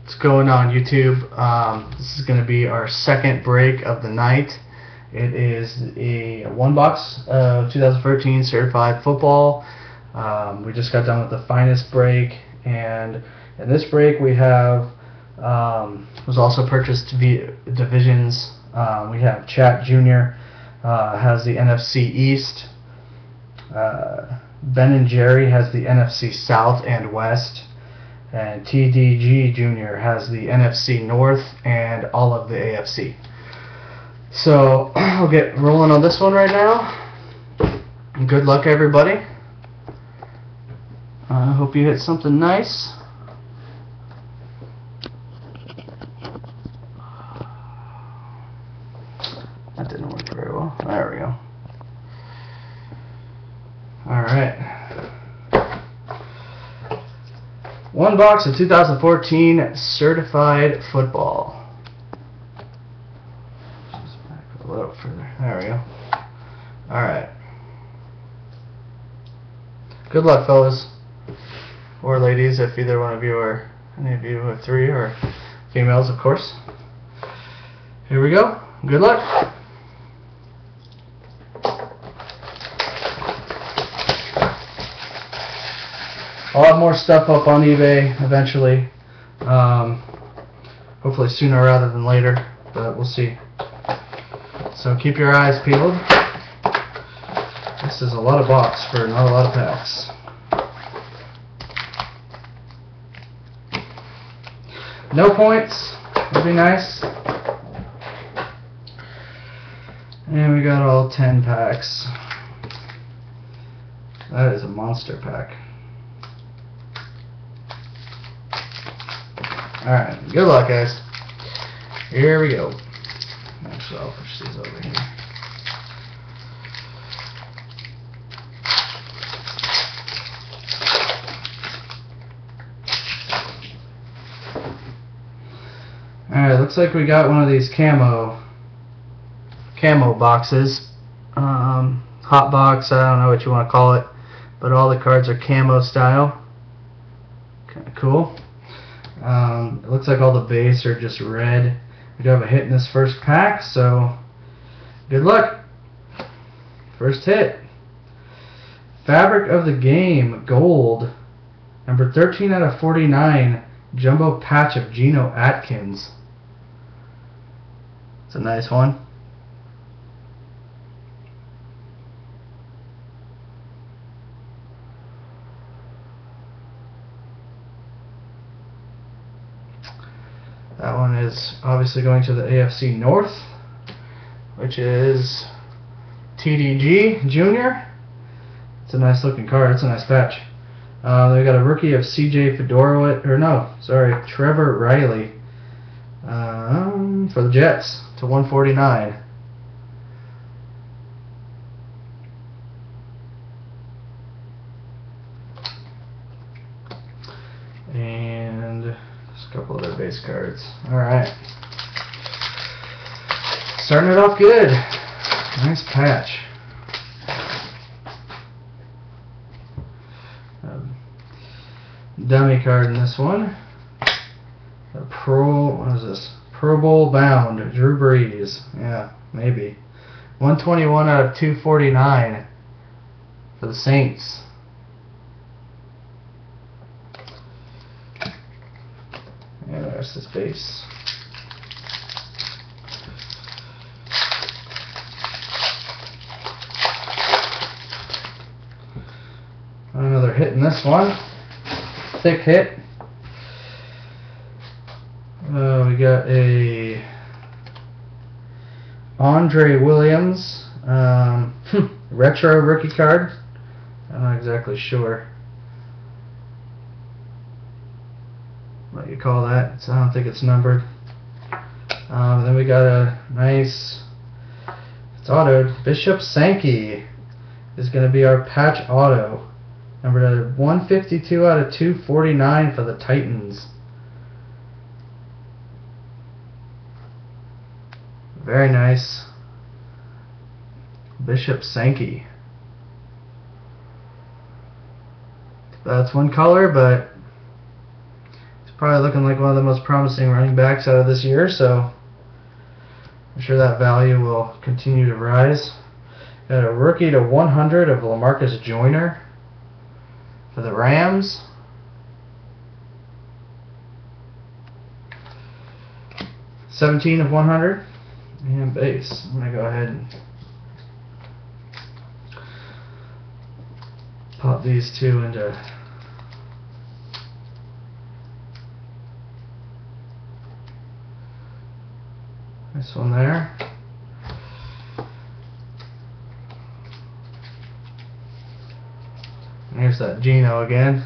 What's going on, YouTube? This is going to be our second break of the night. It is a one box of 2013 certified football. We just got done with the finest break, and in this break we have was also purchased divisions. We have Chat Jr. Has the NFC East. Ben and Jerry has the NFC South and West. And TDG Jr. has the NFC North and all of the AFC. So I'll get rolling on this one right now. Good luck, everybody. I hope you hit something nice. That didn't work very well. There we go. Alright. One box of 2014 certified football. Just back a little further. There we go. Alright. Good luck, fellas. Or ladies, if either one of you or any of you are three, or females, of course. Here we go. Good luck. I'll have more stuff up on eBay eventually. Hopefully sooner rather than later, but we'll see. So keep your eyes peeled. This is a lot of box for not a lot of packs. No points would be nice. And we got all 10 packs. That is a monster pack. Alright, good luck, guys. Here we go. Actually, I'll push these over here. Alright, looks like we got one of these camo boxes. Hot box, I don't know what you want to call it, but all the cards are camo style. Kind of cool. It looks like all the base are just red. We do have a hit in this first pack, so good luck. First hit. Fabric of the Game, gold. Number 13 out of 49, jumbo patch of Geno Atkins. It's a nice one. That one is obviously going to the AFC North, which is TDG Jr. It's a nice looking card. It's a nice patch. Then we got a rookie of Trevor Riley for the Jets to 149. And a couple other base cards. Alright. Starting it off good. Nice patch. Dummy card in this one. What is this? Pro Bowl bound. Drew Brees. Yeah, maybe. 121 out of 249 for the Saints. And there's this base. Another hit in this one. Thick hit. We got a Andre Williams retro rookie card. I'm not exactly sure what you call that, so I don't think it's numbered. Then we got a nice, it's autoed, Bishop Sankey is going to be our patch auto. Number 152 out of 249 for the Titans. Very nice. Bishop Sankey. That's one color, but it's Probably looking like one of the most promising running backs out of this year, so I'm sure that value will continue to rise. Got a rookie to 100 of LaMarcus Joyner for the Rams. $17 of 100. And base. I'm going to go ahead and pop these two into this one there. And here's that Geno again.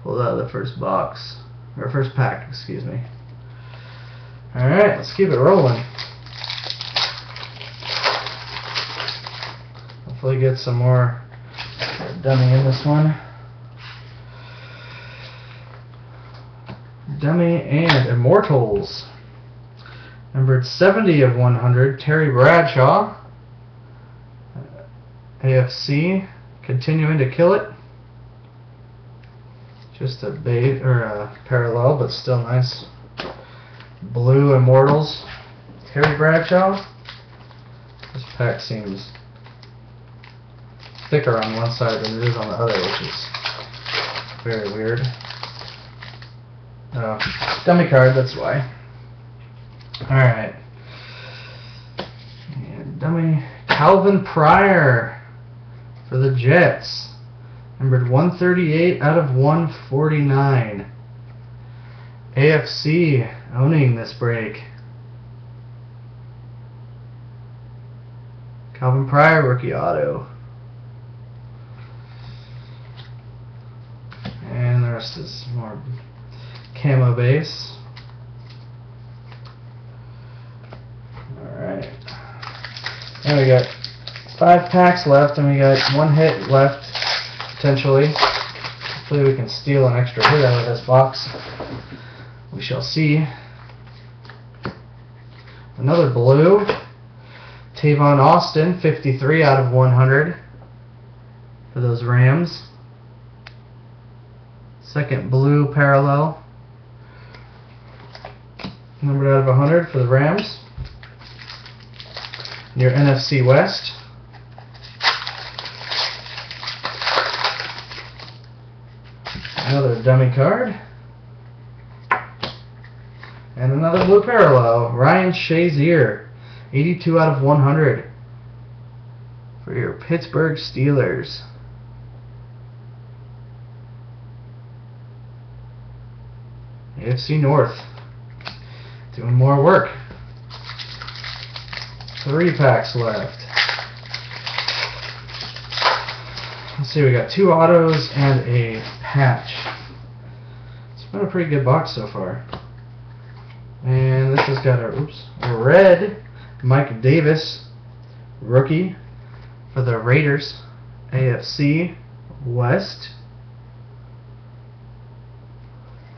Pulled out of the first box. Or first pack, excuse me. Alright, let's keep it rolling. Hopefully get some more dummy in this one. Dummy and Immortals. Numbered 70 of 100, Terry Bradshaw. AFC, continuing to kill it. Just a bait or a parallel, but still nice. Blue Immortals, Terry Bradshaw. This pack seems thicker on one side than it is on the other, which is very weird. Dummy card, that's why. Alright. And dummy Calvin Pryor for the Jets. Numbered 138 out of 149. AFC owning this break. Calvin Pryor rookie auto. And the rest is more camo base. Alright. And we got 5 packs left, and we got 1 hit left, potentially. Hopefully we can steal an extra hit out of this box. We shall see. Another blue. Tavon Austin, 53 out of 100 for those Rams. Second blue parallel. Numbered out of 100 for the Rams. Your NFC West. Another dummy card. And another blue parallel. Ryan Shazier, 82 out of 100 for your Pittsburgh Steelers. AFC North. Doing more work. 3 packs left. Let's see, we got 2 autos and a patch. It's been a pretty good box so far. And this has got a red Mike Davis rookie for the Raiders. AFC West.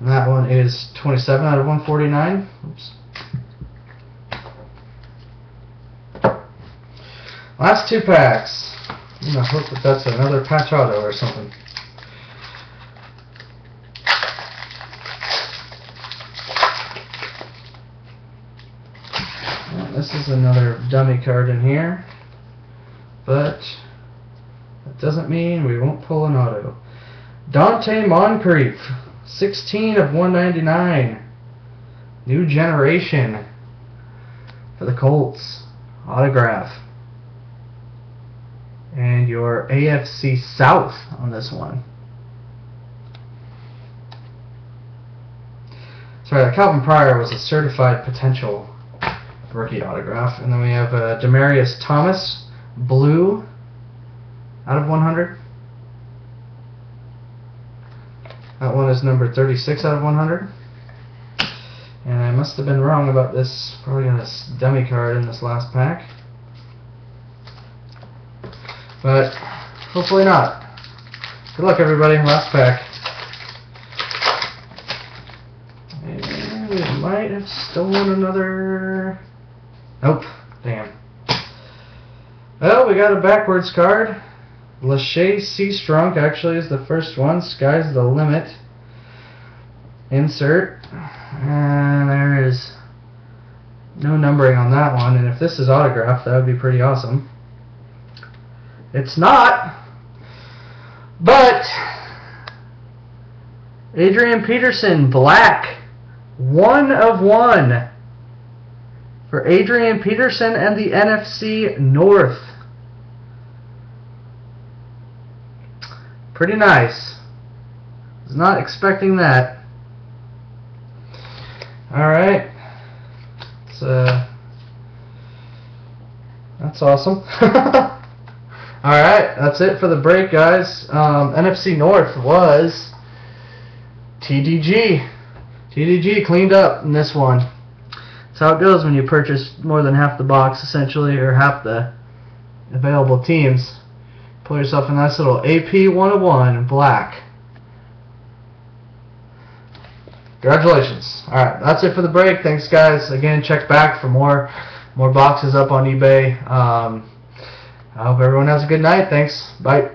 And that one is 27 out of 149. Oops. Last 2 packs. I'm going to hope that that's another patch auto or something. And this is another dummy card in here. But that doesn't mean we won't pull an auto. Dante Moncrief, 16 of 199. New generation for the Colts. Autograph. And your AFC South on this one. Sorry, that Calvin Pryor was a certified potential rookie autograph. And then we have Demaryius Thomas, blue, out of 100. That one is number 36 out of 100. And I must have been wrong about this. Probably got a dummy card in this last pack. But hopefully not. Good luck, everybody. Last pack. And we might have stolen another. Nope. Damn. Well, we got a backwards card. Lachey C. Strunk actually is the first one. Sky's the limit. Insert. And there is no numbering on that one. And if this is autographed, that would be pretty awesome. It's not. But Adrian Peterson, black. 1 of 1 for Adrian Peterson and the NFC North. Pretty nice. Was not expecting that. Alright. That's awesome. Alright, that's it for the break, guys. NFC North was TDG. TDG cleaned up in this one. That's how it goes when you purchase more than half the box, essentially, or half the available teams. Pull yourself a nice little AP 101 in black. Congratulations. Alright, that's it for the break. Thanks, guys. Again, check back for more boxes up on eBay. I hope everyone has a good night. Thanks. Bye.